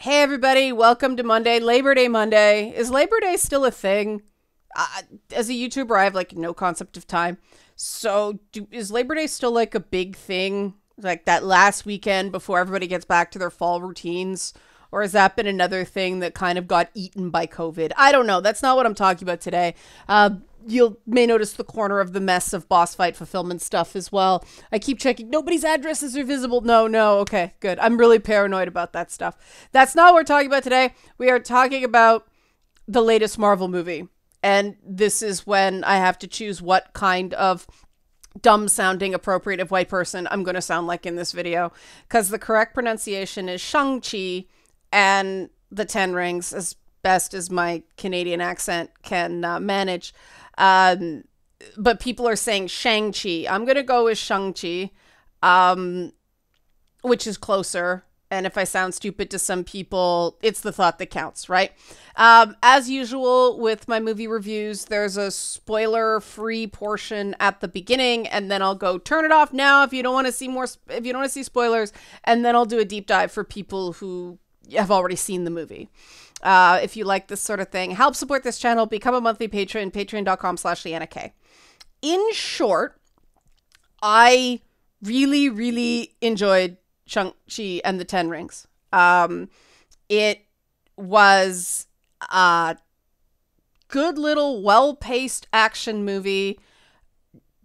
Hey everybody, welcome to Monday, Labor Day Monday. Is Labor Day still a thing? As a YouTuber, I have like no concept of time. So is Labor Day still like a big thing? Like that last weekend before everybody gets back to their fall routines? Or has that been another thing that kind of got eaten by COVID? I don't know. That's not what I'm talking about today. You may notice the corner of the mess of boss fight fulfillment stuff as well. I keep checking. Nobody's addresses are visible. No. Okay, good. I'm really paranoid about that stuff. That's not what we're talking about today. We are talking about the latest Marvel movie. And this is when I have to choose what kind of dumb-sounding appropriative white person I'm going to sound like in this video. Because the correct pronunciation is Shang-Chi and the Ten Rings, as best as my Canadian accent can manage. But people are saying Shang-Chi. I'm going to go with Shang-Chi, which is closer. And if I sound stupid to some people, it's the thought that counts, right? As usual with my movie reviews, there's a spoiler-free portion at the beginning, and then I'll go turn it off now if you don't want to see more, if you don't want to see spoilers, and then I'll do a deep dive for people who have already seen the movie. If you like this sort of thing, help support this channel, become a monthly patron, patreon.com/LeannaK. In short, I really enjoyed Shang-Chi and the Ten Rings. It was a good little well-paced action movie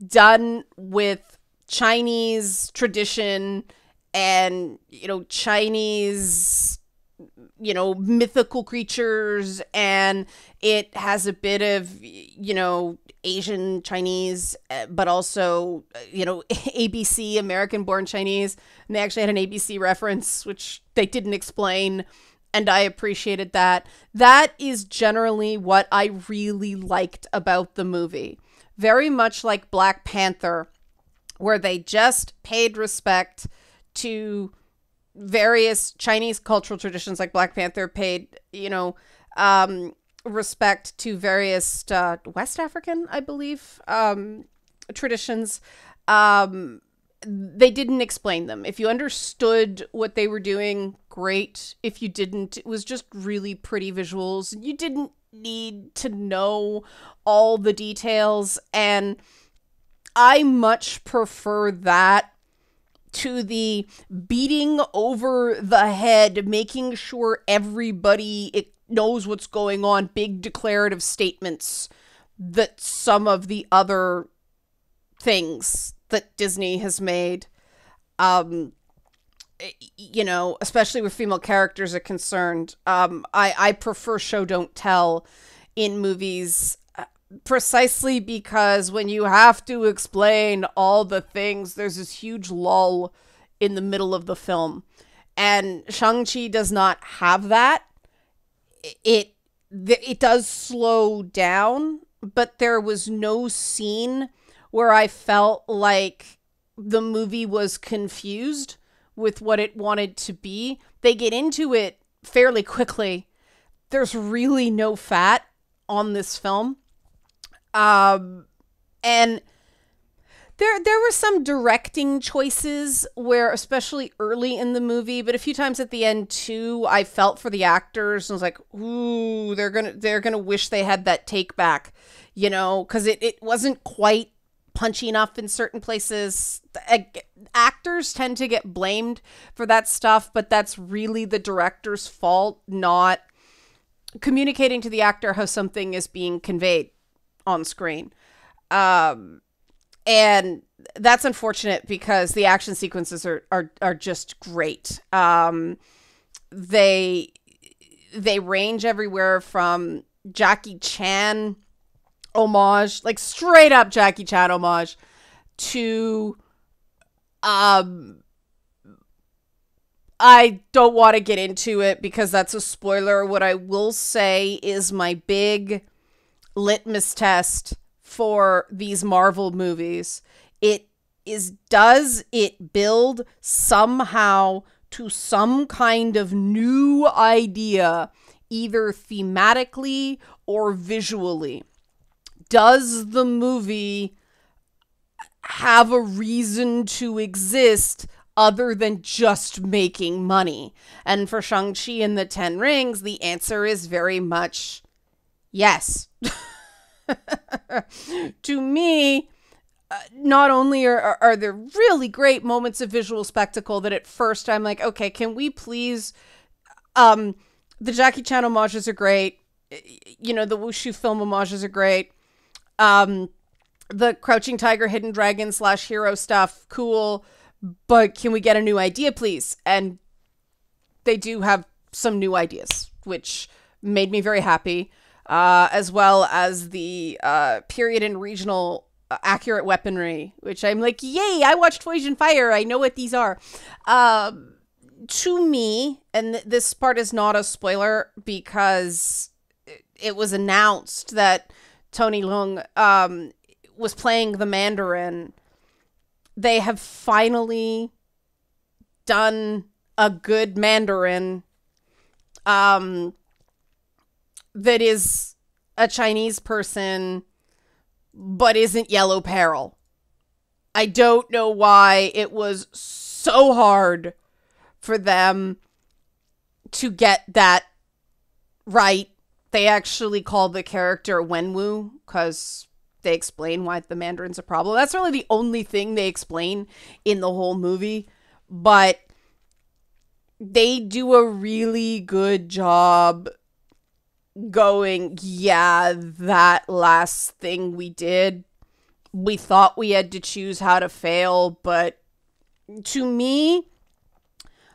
done with Chinese tradition and, Chinese mythical creatures, and it has a bit of, Asian Chinese, but also, ABC, American born Chinese. And they actually had an ABC reference, which they didn't explain. And I appreciated that. That is generally what I really liked about the movie. Very much like Black Panther, where they just paid respect to various Chinese cultural traditions, like Black Panther paid, respect to various West African, I believe, traditions. They didn't explain them. If you understood what they were doing, great. If you didn't, it was just really pretty visuals. You didn't need to know all the details, and I much prefer that to the beating over the head, making sure everybody knows what's going on, big declarative statements that some of the other things that Disney has made, especially where female characters are concerned. I prefer show don't tell in movies, precisely because when you have to explain all the things, there's this huge lull in the middle of the film. And Shang-Chi does not have that. It does slow down, but there was no scene where I felt like the movie was confused with what it wanted to be. They get into it fairly quickly. There's really no fat on this film. And there were some directing choices where, especially early in the movie, but a few times at the end too, I felt for the actors and was like, ooh, they're gonna wish they had that take back, because it wasn't quite punchy enough in certain places. Actors tend to get blamed for that stuff, but that's really the director's fault, not communicating to the actor how something is being conveyed on screen. And that's unfortunate because the action sequences are just great. They range everywhere from Jackie Chan homage, like straight up Jackie Chan homage, to I don't want to get into it because that's a spoiler. What I will say is my big litmus test for these Marvel movies, does it build somehow to some kind of new idea, either thematically or visually? Does the movie have a reason to exist other than just making money? And for Shang-Chi and the Ten Rings, the answer is very much yes. To me, not only are there really great moments of visual spectacle that at first I'm like, okay, can we please... the Jackie Chan homages are great. You know, the Wushu film homages are great. The Crouching Tiger, Hidden Dragon / hero stuff, cool. But can we get a new idea, please? And they do have some new ideas, which made me very happy. As well as the period and regional accurate weaponry, which I'm like, yay, I watched Poison Fire. I know what these are. To me, and this part is not a spoiler because it was announced that Tony Leung was playing the Mandarin. They have finally done a good Mandarin that is a Chinese person but isn't Yellow Peril. I don't know why it was so hard for them to get that right. They actually called the character Wenwu because they explain why the Mandarin's a problem. That's really the only thing they explain in the whole movie. But they do a really good job going, yeah, that last thing we did, we thought we had to choose how to fail. But to me,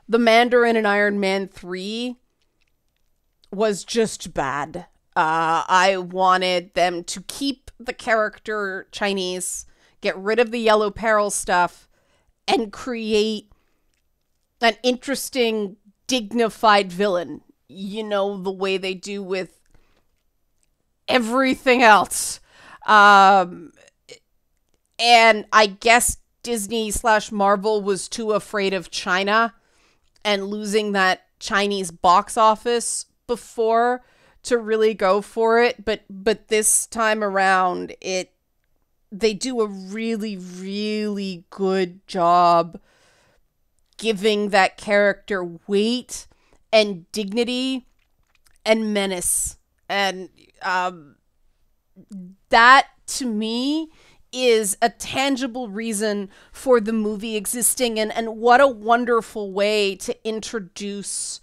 the Mandarin in Iron Man 3 was just bad. I wanted them to keep the character Chinese, get rid of the Yellow Peril stuff, and create an interesting, dignified villain. You know, the way they do with everything else. And I guess Disney / Marvel was too afraid of China and losing that Chinese box office before to really go for it. But this time around, they do a really, really good job giving that character weight and dignity and menace. And that, to me, is a tangible reason for the movie existing. And what a wonderful way to introduce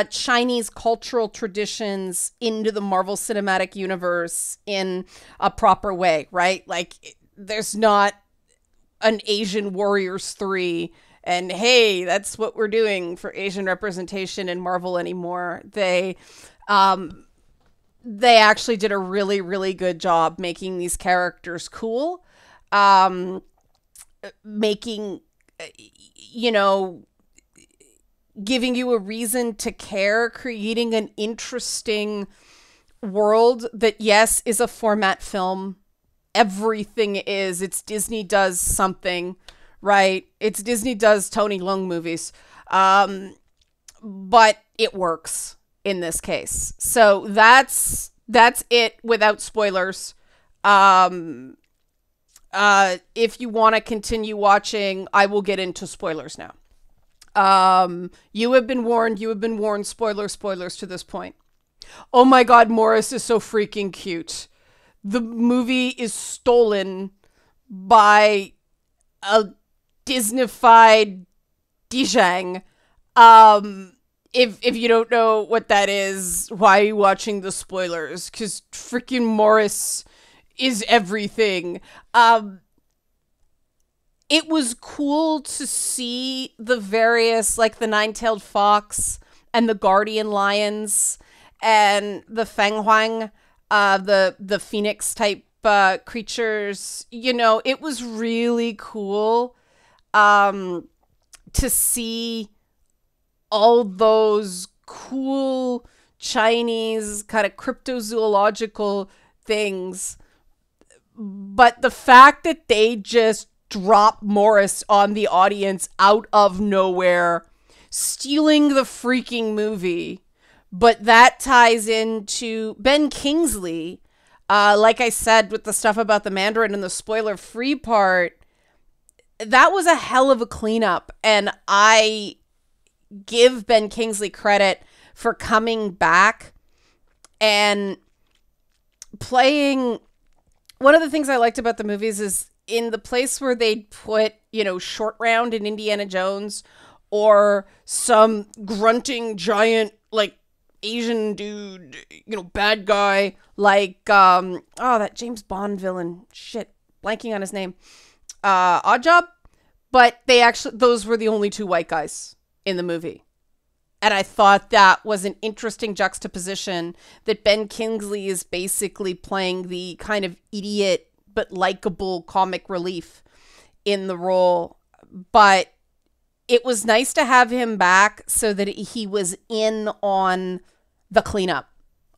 Chinese cultural traditions into the Marvel Cinematic Universe in a proper way, right? Like, there's not an Asian Warriors 3 and hey, that's what we're doing for Asian representation in Marvel anymore. They actually did a really, really good job making these characters cool. Making, you know, giving you a reason to care, creating an interesting world that, yes, is a format film. Everything is. It's Disney does something, right? It's Disney does Tony Leung movies. But it works in this case. So that's it without spoilers. If you want to continue watching, I will get into spoilers now. You have been warned, spoilers to this point. Oh my God, Morris is so freaking cute. The movie is stolen by a Disney-fied Dijang. If you don't know what that is, why are you watching the spoilers? Because freaking Morris is everything. It was cool to see the various, like the nine-tailed fox and the guardian lions and the Feng Huang, the phoenix type creatures. You know, it was really cool to see all those cool Chinese kind of cryptozoological things. But the fact that they just drop Morris on the audience out of nowhere, stealing the freaking movie. But that ties into Ben Kingsley. Like I said, with the stuff about the Mandarin and the spoiler-free part, that was a hell of a cleanup. And I give Ben Kingsley credit for coming back and playing. One of the things I liked about the movies is in the place where they'd put, Short Round in Indiana Jones, or some grunting giant, like, Asian dude, bad guy, like, that James Bond villain, shit, blanking on his name, Oddjob. But those were the only two white guys in the movie. And I thought that was an interesting juxtaposition, that Ben Kingsley is basically playing the kind of idiot but likable comic relief in the role. But it was nice to have him back so that he was in on the cleanup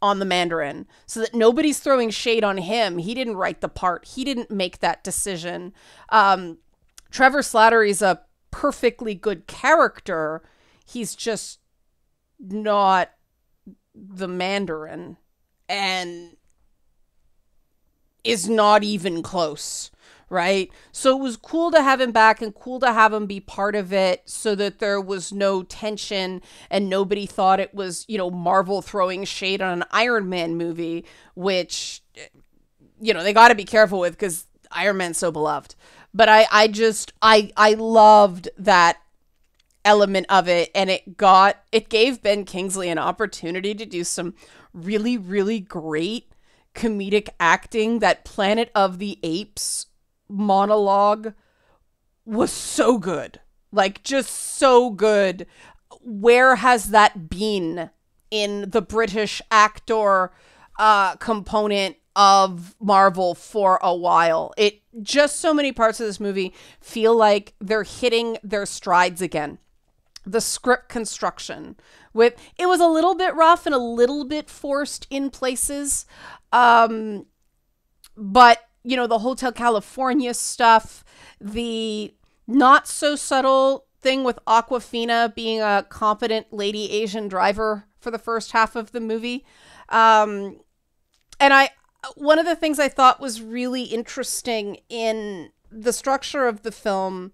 on the Mandarin, so that nobody's throwing shade on him. He didn't write the part. He didn't make that decision. Trevor Slattery's a perfectly good character. He's just not the Mandarin, and is not even close, right? So it was cool to have him back and cool to have him be part of it, so that there was no tension and nobody thought it was, Marvel throwing shade on an Iron Man movie, which, they got to be careful with because Iron Man's so beloved. But I loved that element of it, and it gave Ben Kingsley an opportunity to do some really, really great comedic acting. That Planet of the Apes monologue was so good. Like, just so good. Where has that been in the British actor component of Marvel for a while? Just so many parts of this movie feel like they're hitting their strides again. The script construction, it was a little bit rough and a little bit forced in places. But, the Hotel California stuff, the not so subtle thing with Awkwafina being a competent lady Asian driver for the first half of the movie. And one of the things I thought was really interesting in the structure of the film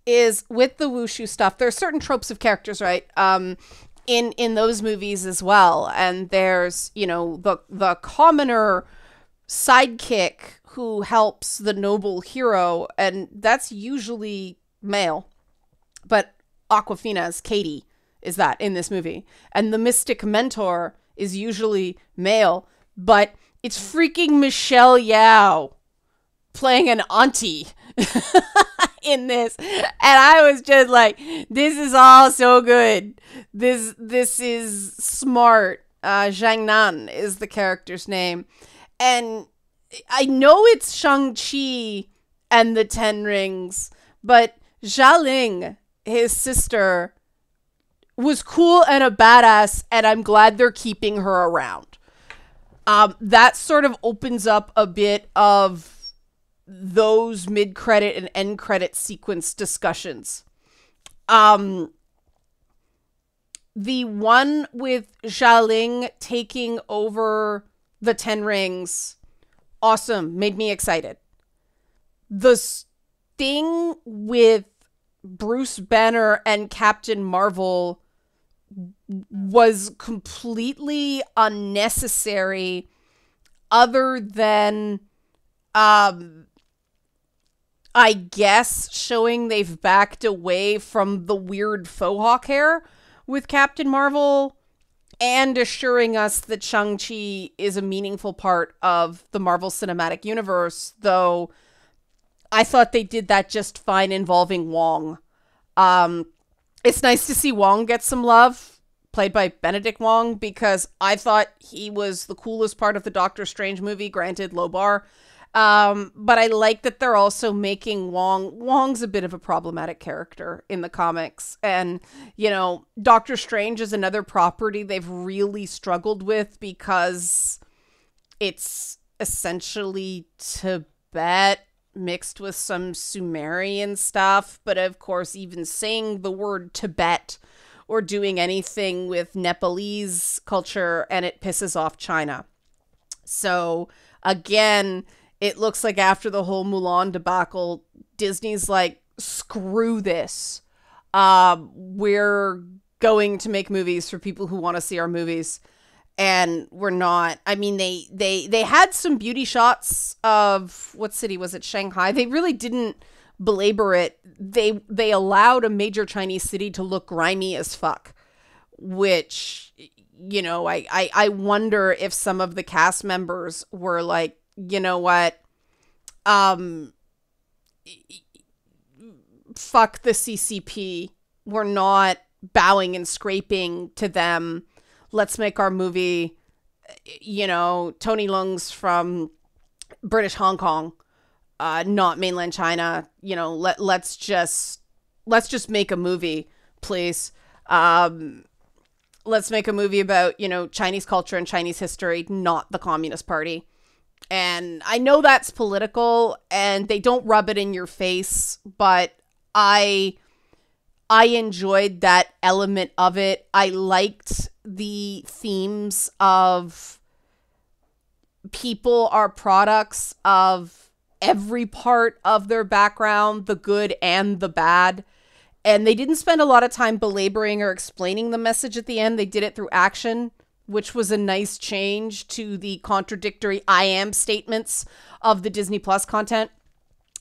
is with the wushu stuff. There are certain tropes of characters, right? In those movies as well. And there's, the commoner sidekick who helps the noble hero, and that's usually male. But Awkwafina's Katie is that in this movie. And the mystic mentor is usually male, but it's freaking Michelle Yeoh playing an auntie in this. And I was just like, this is all so good. This is smart. Zhang Nan is the character's name. And I know it's Shang-Chi and the Ten Rings, but Xia Ling, his sister, was cool and a badass, and I'm glad they're keeping her around. That sort of opens up a bit of those mid-credit and end-credit sequence discussions. The one with Xia Ling taking over the Ten Rings, awesome, made me excited. The thing with Bruce Banner and Captain Marvel was completely unnecessary, other than I guess showing they've backed away from the weird faux hawk hair with Captain Marvel, and assuring us that Shang-Chi is a meaningful part of the Marvel Cinematic Universe, though I thought they did that just fine involving Wong. It's nice to see Wong get some love, played by Benedict Wong, because I thought he was the coolest part of the Doctor Strange movie, granted, low bar. But I like that they're also making Wong's a bit of a problematic character in the comics. And, Doctor Strange is another property they've really struggled with because it's essentially Tibet mixed with some Sumerian stuff. But of course, even saying the word Tibet or doing anything with Nepalese culture, and it pisses off China. So again, it looks like after the whole Mulan debacle, Disney's like, screw this. We're going to make movies for people who want to see our movies. And we're not. I mean, they had some beauty shots of, what city was it? Shanghai. They really didn't belabor it. They allowed a major Chinese city to look grimy as fuck, which, you know, I wonder if some of the cast members were like, you know what, fuck the CCP. We're not bowing and scraping to them. Let's make our movie. You know, Tony Leung's from British Hong Kong, not mainland China. You know, let's just make a movie, please. Let's make a movie about, you know, Chinese culture and Chinese history, not the Communist Party. And I know that's political and they don't rub it in your face, but I enjoyed that element of it. I liked the themes of people are products of every part of their background, the good and the bad. And they didn't spend a lot of time belaboring or explaining the message at the end. They did it through action, which was a nice change to the contradictory I am statements of the Disney Plus content.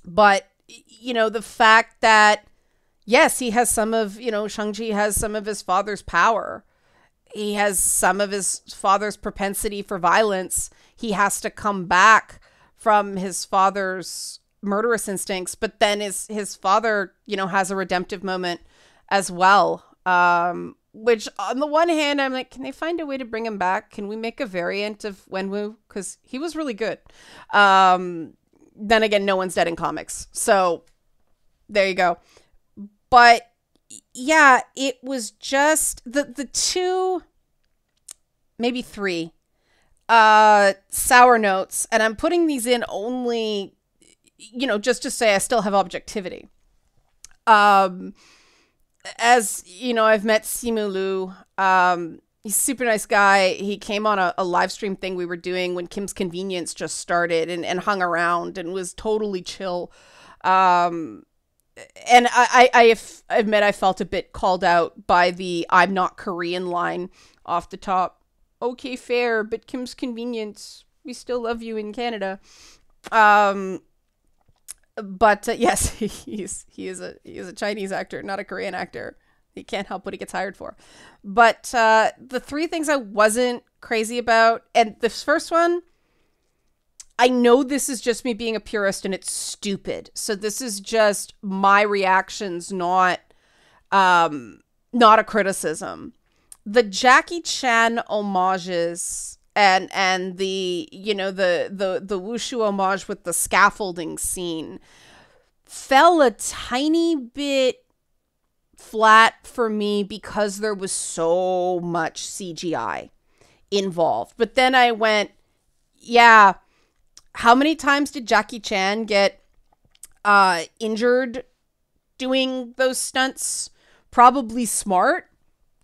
But, you know, the fact that, yes, he has some of, you know, Shang-Chi has some of his father's power. He has some of his father's propensity for violence. He has to come back from his father's murderous instincts, but then his father, you know, has a redemptive moment as well. Which on the one hand, I'm like, can they find a way to bring him back? Can we make a variant of Wenwu? Because he was really good. Then again, no one's dead in comics. So there you go. But yeah, it was just the two, maybe three, sour notes. And I'm putting these in only, you know, just to say I still have objectivity. As you know, I've met Simu Liu. He's a super nice guy. He came on a live stream thing we were doing when Kim's Convenience just started and hung around and was totally chill. And I admit I felt a bit called out by the "I'm not Korean" line off the top. Okay, fair, but Kim's Convenience, we still love you in Canada. But yes, he is a Chinese actor, not a Korean actor. He can't help what he gets hired for. But the three things I wasn't crazy about, and this first one, I know this is just me being a purist and it's stupid. So this is just my reactions, not a criticism. The Jackie Chan homages and the, you know, the Wushu homage with the scaffolding scene fell a tiny bit flat for me because there was so much CGI involved. But then I went, yeah, how many times did Jackie Chan get injured doing those stunts? Probably smart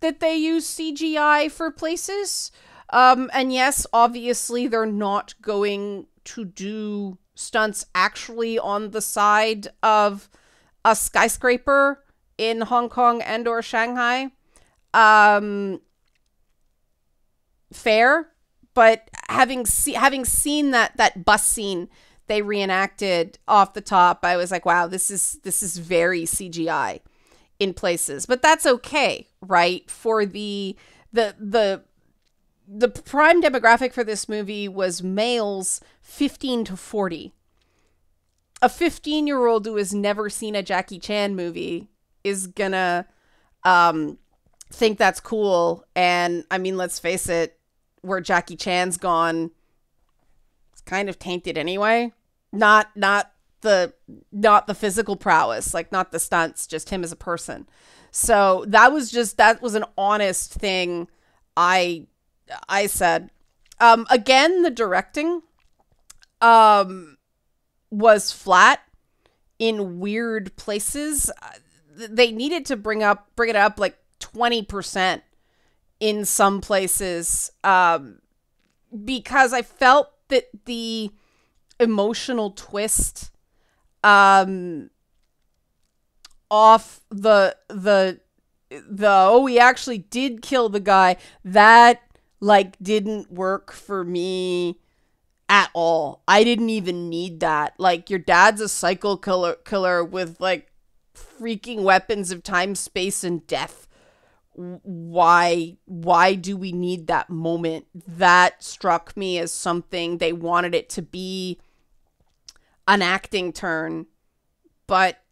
that they use CGI for places. And yes, obviously they're not going to do stunts actually on the side of a skyscraper in Hong Kong and or Shanghai. Fair, but having seen that bus scene they reenacted off the top, I was like, wow, this is very CGI in places. But that's okay, right? For the prime demographic for this movie was males 15 to 40. A 15-year-old who has never seen a Jackie Chan movie is gonna think that's cool. And I mean, let's face it, where Jackie Chan's gone, it's kind of tainted anyway. Not the physical prowess, like not the stunts, just him as a person. So that was an honest thing I said. Again, the directing was flat in weird places. They needed to bring it up like 20% in some places, because I felt that the emotional twist off the oh, we actually did kill the guy, that like didn't work for me at all. I didn't even need that. Like, your dad's a cycle killer with like freaking weapons of time, space, and death. Why do we need that moment? That struck me as something they wanted it to be an acting turn, but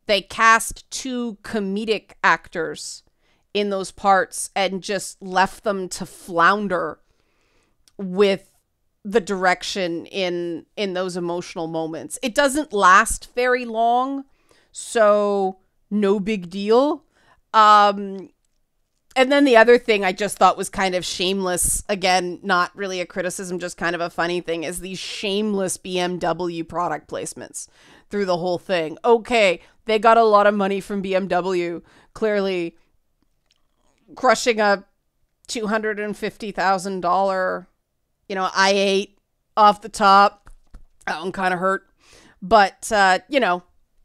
they cast two comedic actors in those parts and just left them to flounder with the direction in those emotional moments. It doesn't last very long, so no big deal. And then the other thing I just thought was kind of shameless, again, not really a criticism, just kind of a funny thing, is these shameless BMW product placements through the whole thing. Okay, they got a lot of money from BMW, clearly crushing a $250,000, i8 off the top. That one kind of hurt. But,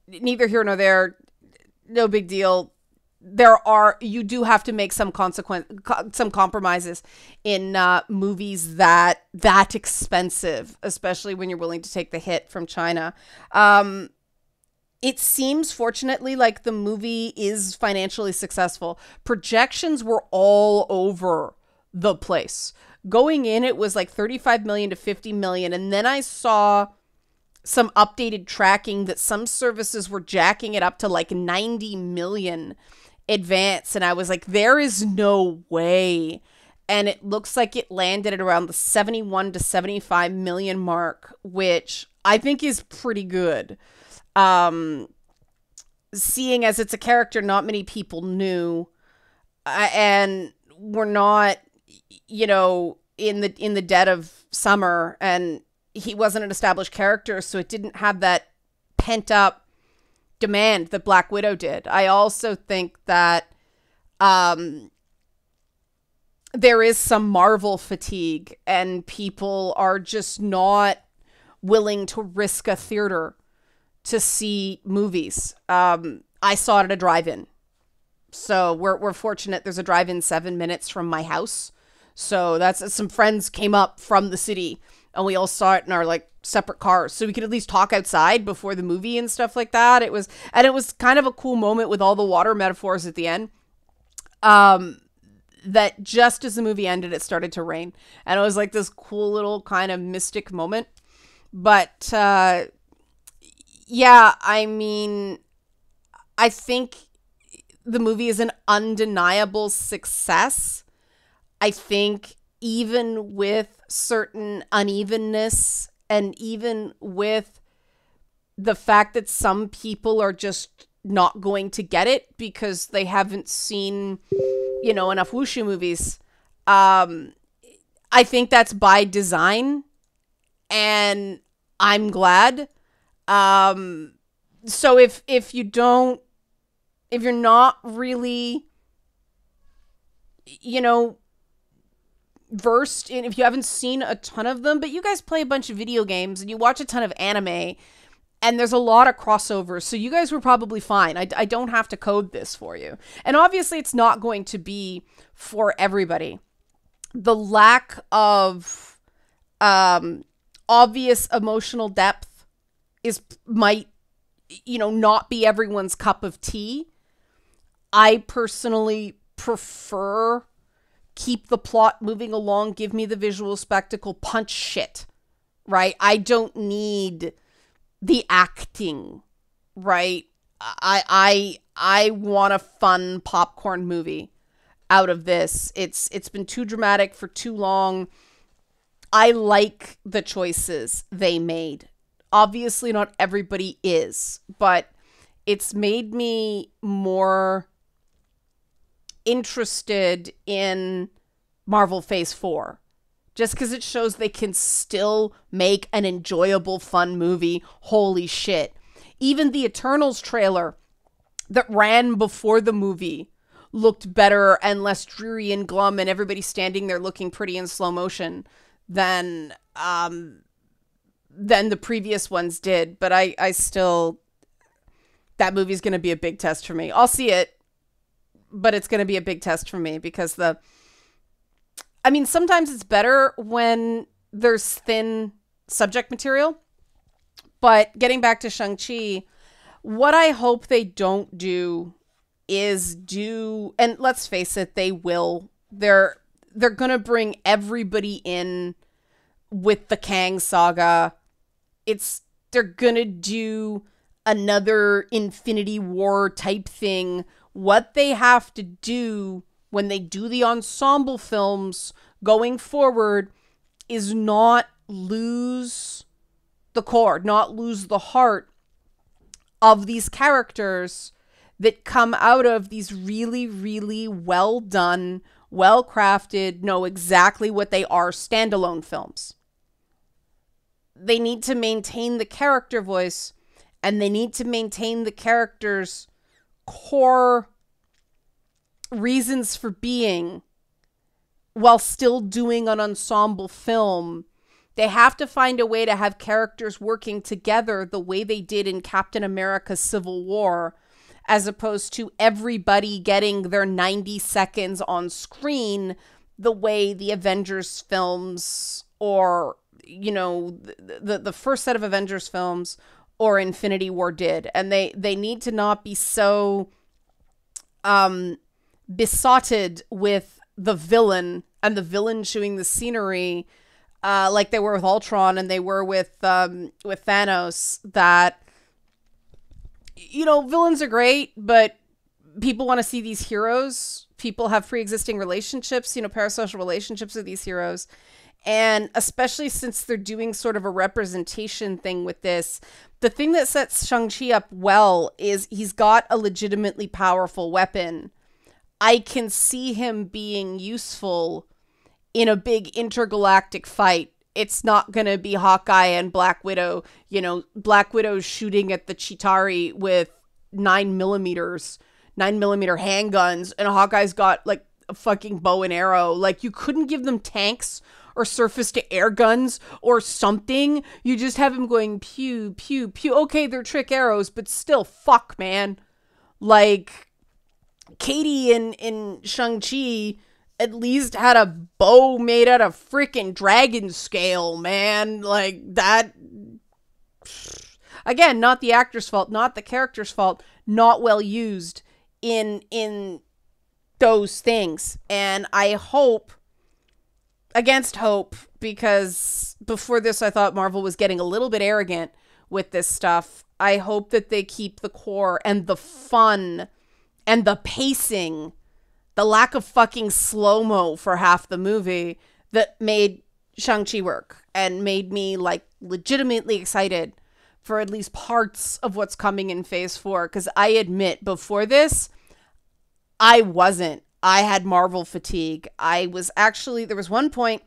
neither here nor there. No big deal. You do have to make some compromises in movies that expensive, especially when you're willing to take the hit from China. It seems, fortunately, like the movie is financially successful. Projections were all over the place. Going in, it was like 35 million to 50 million. And then I saw some updated tracking that some services were jacking it up to like 90 million advance, and I was like, there is no way. And it looks like it landed at around the 71 to 75 million mark, which I think is pretty good. Seeing as it's a character not many people knew, and we're not, in the dead of summer, and he wasn't an established character, so it didn't have that pent up demand that Black Widow did. I also think that there is some Marvel fatigue, and people are just not willing to risk a theater to see movies. I saw it at a drive-in, so we're fortunate. There's a drive-in 7 minutes from my house, so that's some friends came up from the city, and we all saw it in our like separate cars, so we could at least talk outside before the movie and stuff like that. It was kind of a cool moment with all the water metaphors at the end. That just as the movie ended, it started to rain, and it was like this cool little kind of mystic moment. But yeah, I mean, I think the movie is an undeniable success. I think even with certain unevenness, and even with the fact that some people are just not going to get it because they haven't seen, enough wushu movies, I think that's by design, and I'm glad. So if you're not really, versed in, if you haven't seen a ton of them, but you guys play a bunch of video games and you watch a ton of anime, and there's a lot of crossovers, so you guys were probably fine. I don't have to code this for you. And obviously it's not going to be for everybody. The lack of obvious emotional depth might not be everyone's cup of tea. I personally prefer keep the plot moving along, give me the visual spectacle, punch shit, right? I don't need the acting, right? I want a fun popcorn movie out of this. It's been too dramatic for too long. I like the choices they made. Obviously not everybody is, but it's made me more interested in Marvel Phase 4. Just because it shows they can still make an enjoyable, fun movie. Holy shit. Even the Eternals trailer that ran before the movie looked better and less dreary and glum, and everybody standing there looking pretty in slow motion than the previous ones did. But I still... that movie's going to be a big test for me. I'll see it, but it's going to be a big test for me because sometimes it's better when there's thin subject material. But getting back to Shang-Chi, what I hope they don't do is and let's face it, they will. They're going to bring everybody in with the Kang saga. They're going to do another Infinity War type thing. What they have to do when they do the ensemble films going forward is not lose the core, not lose the heart of these characters that come out of these really, really well done, well crafted, know exactly what they are standalone films. They need to maintain the character voice, and they need to maintain the characters' core reasons for being while still doing an ensemble film. They have to find a way to have characters working together the way they did in Captain America Civil War, as opposed to everybody getting their 90 seconds on screen the way the Avengers films, or, the first set of Avengers films or Infinity War did. And they need to not be so besotted with the villain and the villain chewing the scenery, like they were with Ultron and they were with Thanos, that, villains are great, but people want to see these heroes. People have pre-existing relationships, parasocial relationships with these heroes. And especially since they're doing sort of a representation thing with this, the thing that sets Shang-Chi up well is he's got a legitimately powerful weapon. I can see him being useful in a big intergalactic fight. It's not going to be Hawkeye and Black Widow. Black Widow's shooting at the Chitauri with 9mm handguns, and Hawkeye's got like a fucking bow and arrow. Like, you couldn't give them tanks or surface to air guns or something. You just have him going pew, pew, pew. Okay, they're trick arrows, but still, fuck, man. Like, Katie in Shang-Chi at least had a bow made out of freaking dragon scale, man. Like, that, again, not the actor's fault, not the character's fault, not well used in those things. And I hope, against hope, because before this I thought Marvel was getting a little bit arrogant with this stuff, I hope that they keep the core and the fun and the pacing, the lack of fucking slow-mo for half the movie that made Shang-Chi work and made me like legitimately excited for at least parts of what's coming in phase 4. Because I admit, before this, I wasn't. I had Marvel fatigue. There was one point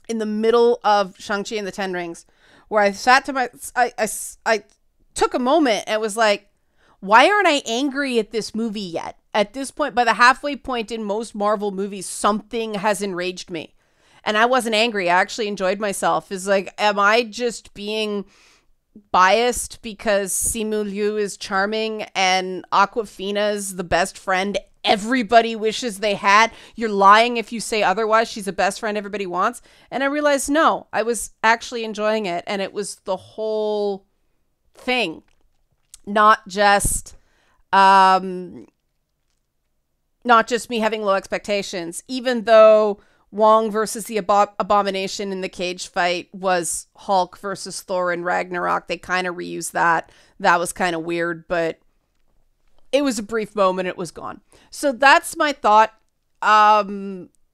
in the middle of Shang-Chi and the Ten Rings where I sat to I took a moment and was like, why aren't I angry at this movie yet? At this point, by the halfway point in most Marvel movies, something has enraged me. And I wasn't angry. I actually enjoyed myself. It's like, am I just being biased because Simu Liu is charming and Awkwafina's the best friend everybody wishes they had? You're lying if you say otherwise. She's the best friend everybody wants. And I realized, no, I was actually enjoying it. And it was the whole thing, not just me having low expectations. Even though Wong versus the Abomination in the cage fight was Hulk versus Thor in Ragnarok, they kind of reused that. That was kind of weird, but it was a brief moment. It was gone. So that's my thought.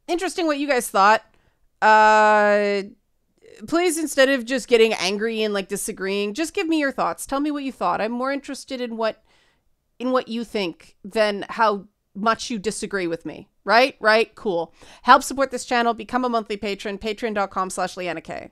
Interesting what you guys thought. Please, instead of just getting angry and like disagreeing, just give me your thoughts. Tell me what you thought. I'm more interested in what you think than how much you disagree with me. Right? Cool. Help support this channel. Become a monthly patron. Patreon.com/LeannaK.